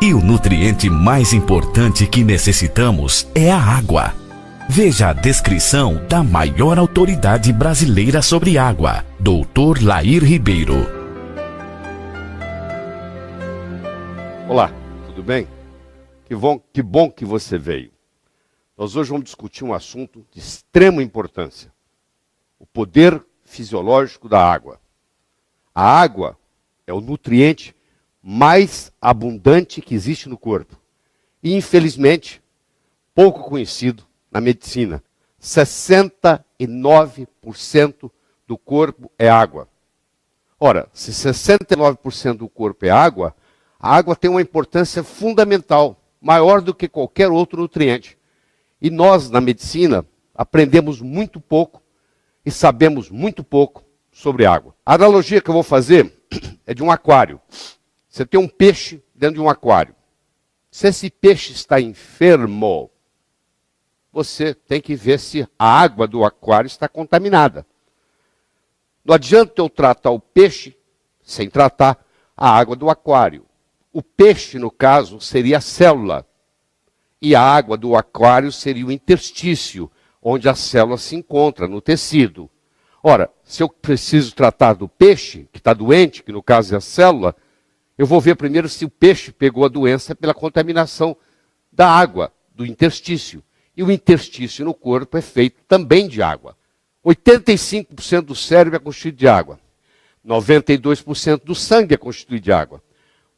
E o nutriente mais importante que necessitamos é a água. Veja a descrição da maior autoridade brasileira sobre água, Dr. Lair Ribeiro. Olá, tudo bem? Que bom que você veio. Nós hoje vamos discutir um assunto de extrema importância: o poder fisiológico da água. A água é o nutriente mais abundante que existe no corpo. E, infelizmente, pouco conhecido na medicina. 69% do corpo é água. Ora, se 69% do corpo é água, a água tem uma importância fundamental, maior do que qualquer outro nutriente. E nós, na medicina, aprendemos muito pouco e sabemos muito pouco sobre água. A analogia que eu vou fazer é de um aquário. Você tem um peixe dentro de um aquário. Se esse peixe está enfermo, você tem que ver se a água do aquário está contaminada. Não adianta eu tratar o peixe sem tratar a água do aquário. O peixe, no caso, seria a célula. E a água do aquário seria o interstício, onde a célula se encontra, no tecido. Ora, se eu preciso tratar do peixe, que está doente, que no caso é a célula, eu vou ver primeiro se o peixe pegou a doença pela contaminação da água, do interstício. E o interstício no corpo é feito também de água. 85% do cérebro é constituído de água. 92% do sangue é constituído de água.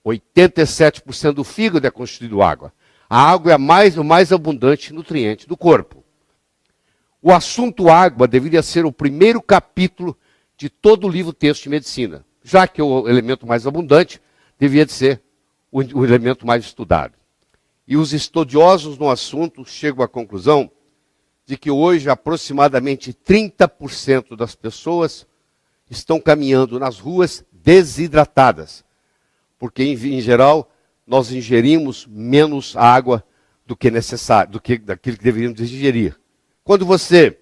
87% do fígado é constituído de água. A água é o mais abundante nutriente do corpo. O assunto água deveria ser o primeiro capítulo de todo o livro texto de medicina, já que o elemento mais abundante deveria ser o elemento mais estudado. E os estudiosos no assunto chegam à conclusão de que hoje aproximadamente 30% das pessoas estão caminhando nas ruas desidratadas, porque em geral nós ingerimos menos água do que necessário, daquilo que deveríamos ingerir. Quando você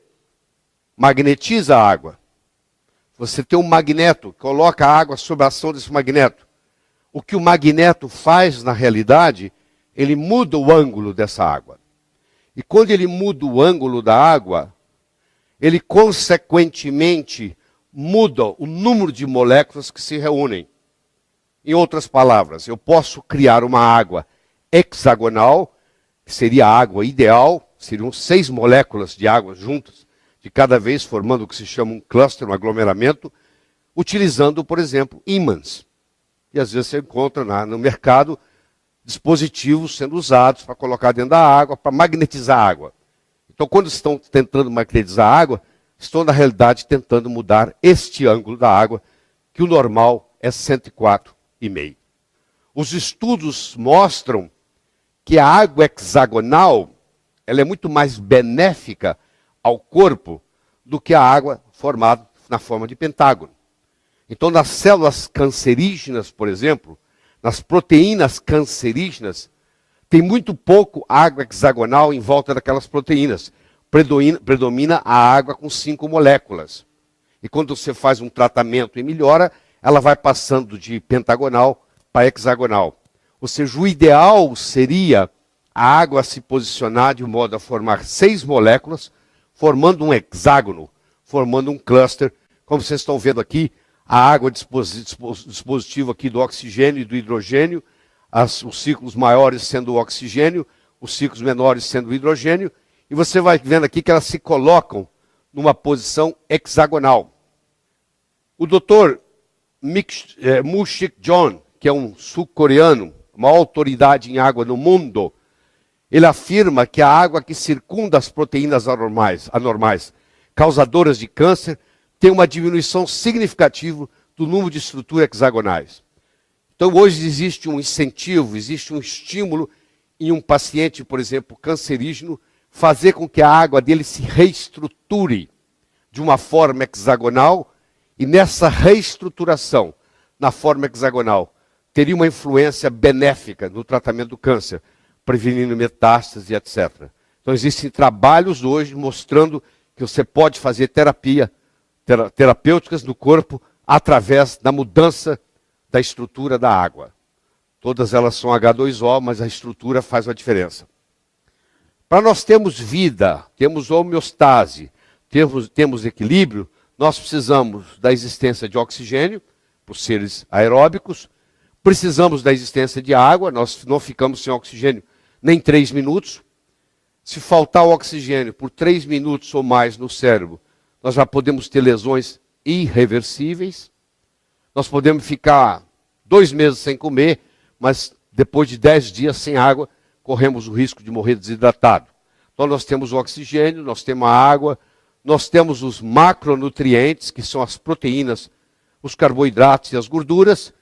magnetiza a água, você tem um magneto, coloca a água sob a ação desse magneto. O que o magneto faz na realidade, ele muda o ângulo dessa água. E quando ele muda o ângulo da água, ele consequentemente muda o número de moléculas que se reúnem. Em outras palavras, eu posso criar uma água hexagonal, que seria a água ideal, seriam 6 moléculas de água juntas, de cada vez formando o que se chama um cluster, um aglomeramento, utilizando, por exemplo, ímãs. E às vezes você encontra no mercado dispositivos sendo usados para colocar dentro da água, para magnetizar a água. Então, quando estão tentando magnetizar a água, estão, na realidade, tentando mudar este ângulo da água, que o normal é 104,5. Os estudos mostram que a água hexagonal ela é muito mais benéfica ao corpo do que a água formada na forma de pentágono. Então, nas células cancerígenas, por exemplo, nas proteínas cancerígenas, tem muito pouco água hexagonal em volta daquelas proteínas. Predomina a água com 5 moléculas. E quando você faz um tratamento e melhora, ela vai passando de pentagonal para hexagonal. Ou seja, o ideal seria a água se posicionar de modo a formar 6 moléculas, formando um hexágono, formando um cluster. Como vocês estão vendo aqui, a água dispositivo aqui do oxigênio e do hidrogênio, os ciclos maiores sendo o oxigênio, os ciclos menores sendo o hidrogênio, e você vai vendo aqui que elas se colocam numa posição hexagonal. O Dr. Moo-Sik John, que é um sul-coreano, uma autoridade em água no mundo, ele afirma que a água que circunda as proteínas anormais causadoras de câncer tem uma diminuição significativa do número de estruturas hexagonais. Então, hoje existe um incentivo, existe um estímulo em um paciente, por exemplo, cancerígeno, fazer com que a água dele se reestruture de uma forma hexagonal, e nessa reestruturação, na forma hexagonal, teria uma influência benéfica no tratamento do câncer, prevenindo metástase, etc. Então, existem trabalhos hoje mostrando que você pode fazer terapêuticas no corpo através da mudança da estrutura da água. Todas elas são H2O, mas a estrutura faz a diferença. Para nós termos vida, temos homeostase, temos equilíbrio, nós precisamos da existência de oxigênio, por seres aeróbicos, precisamos da existência de água, nós não ficamos sem oxigênio nem 3 minutos. Se faltar o oxigênio por 3 minutos ou mais no cérebro, nós já podemos ter lesões irreversíveis. Nós podemos ficar 2 meses sem comer, mas depois de 10 dias sem água, corremos o risco de morrer desidratado. Então nós temos o oxigênio, nós temos a água, nós temos os macronutrientes, que são as proteínas, os carboidratos e as gorduras,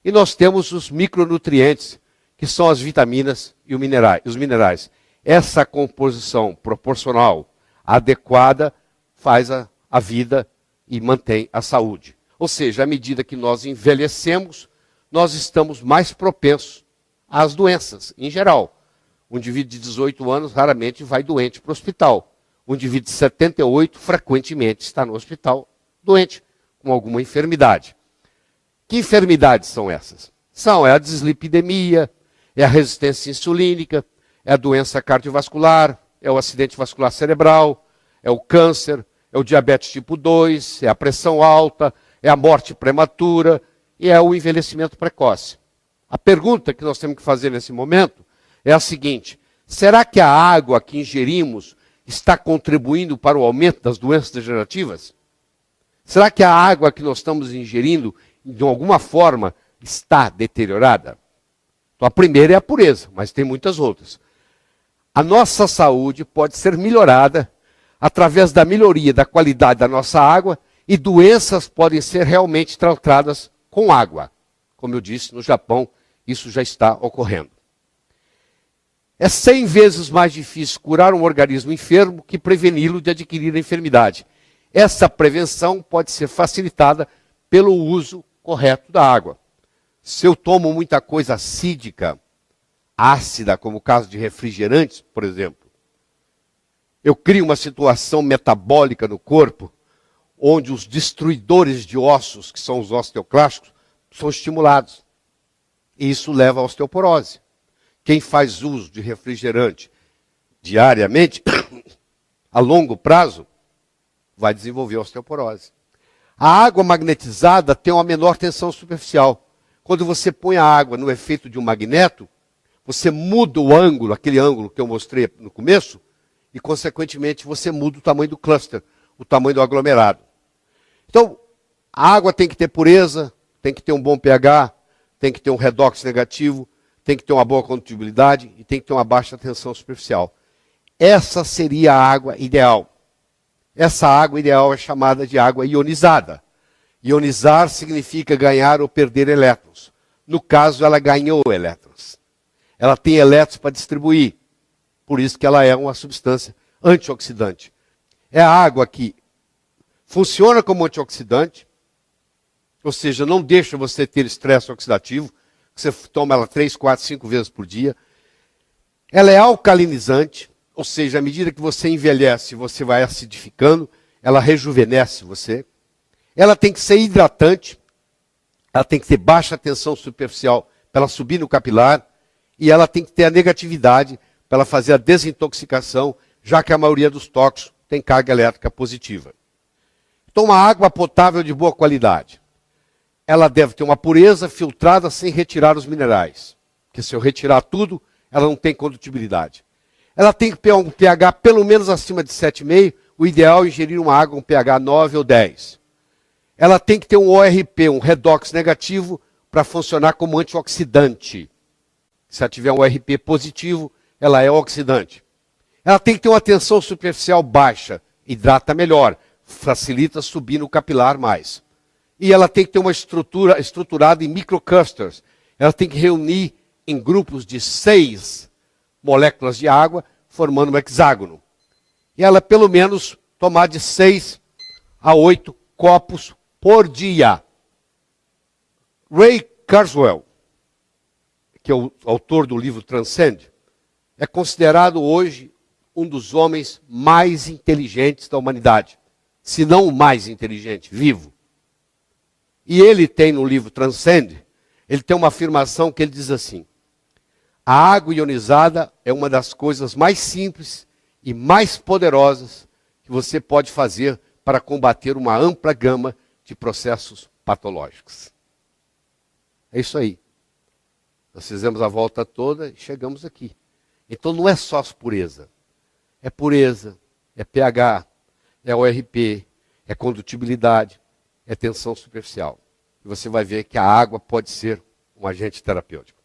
e nós temos os micronutrientes, que são as vitaminas e os minerais. Essa composição proporcional adequada faz a vida e mantém a saúde. Ou seja, à medida que nós envelhecemos, nós estamos mais propensos às doenças, em geral. Um indivíduo de 18 anos raramente vai doente para o hospital. Um indivíduo de 78 frequentemente está no hospital doente, com alguma enfermidade. Que enfermidades são essas? É a dislipidemia, é a resistência insulínica, é a doença cardiovascular, é o acidente vascular cerebral, é o câncer, é o diabetes tipo 2, é a pressão alta, é a morte prematura e é o envelhecimento precoce. A pergunta que nós temos que fazer nesse momento é a seguinte: será que a água que ingerimos está contribuindo para o aumento das doenças degenerativas? Será que a água que nós estamos ingerindo, de alguma forma, está deteriorada? Então, a primeira é a pureza, mas tem muitas outras. A nossa saúde pode ser melhorada através da melhoria da qualidade da nossa água e doenças podem ser realmente tratadas com água. Como eu disse, no Japão, isso já está ocorrendo. É 100 vezes mais difícil curar um organismo enfermo que preveni-lo de adquirir a enfermidade. Essa prevenção pode ser facilitada pelo uso correto da água. Se eu tomo muita coisa acídica, ácida, como o caso de refrigerantes, por exemplo, eu crio uma situação metabólica no corpo, onde os destruidores de ossos, que são os osteoclastos, são estimulados. E isso leva à osteoporose. Quem faz uso de refrigerante diariamente, a longo prazo, vai desenvolver osteoporose. A água magnetizada tem uma menor tensão superficial. Quando você põe a água no efeito de um magneto, você muda o ângulo, aquele ângulo que eu mostrei no começo, e, consequentemente, você muda o tamanho do cluster, o tamanho do aglomerado. Então, a água tem que ter pureza, tem que ter um bom pH, tem que ter um redox negativo, tem que ter uma boa condutibilidade e tem que ter uma baixa tensão superficial. Essa seria a água ideal. Essa água ideal é chamada de água ionizada. Ionizar significa ganhar ou perder elétrons. No caso, ela ganhou elétrons. Ela tem elétrons para distribuir. Por isso que ela é uma substância antioxidante. É a água que funciona como antioxidante, ou seja, não deixa você ter estresse oxidativo. Você toma ela 3, 4, 5 vezes por dia. Ela é alcalinizante, ou seja, à medida que você envelhece, você vai acidificando, ela rejuvenesce você. Ela tem que ser hidratante, ela tem que ter baixa tensão superficial para ela subir no capilar, e ela tem que ter a negatividade para ela fazer a desintoxicação, já que a maioria dos tóxicos tem carga elétrica positiva. Então, uma água potável de boa qualidade. Ela deve ter uma pureza filtrada sem retirar os minerais. Porque se eu retirar tudo, ela não tem condutibilidade. Ela tem que ter um pH pelo menos acima de 7,5. O ideal é ingerir uma água com pH 9 ou 10. Ela tem que ter um ORP, um redox negativo, para funcionar como antioxidante. Se ela tiver um ORP positivo, ela é oxidante. Ela tem que ter uma tensão superficial baixa, hidrata melhor, facilita subir no capilar mais. E ela tem que ter uma estrutura estruturada em microclusters. Ela tem que reunir em grupos de 6 moléculas de água, formando um hexágono. E ela, pelo menos, tomar de 6 a 8 copos por dia. Ray Kurzweil, que é o autor do livro Transcend, é considerado hoje um dos homens mais inteligentes da humanidade. Se não o mais inteligente, vivo. E ele tem no livro Transcend, Ele tem uma afirmação que ele diz assim: a água ionizada é uma das coisas mais simples e mais poderosas que você pode fazer para combater uma ampla gama de processos patológicos. É isso aí. Nós fizemos a volta toda e chegamos aqui. Então não é só pureza. É pureza, é pH, é ORP, é condutibilidade, é tensão superficial. E você vai ver que a água pode ser um agente terapêutico.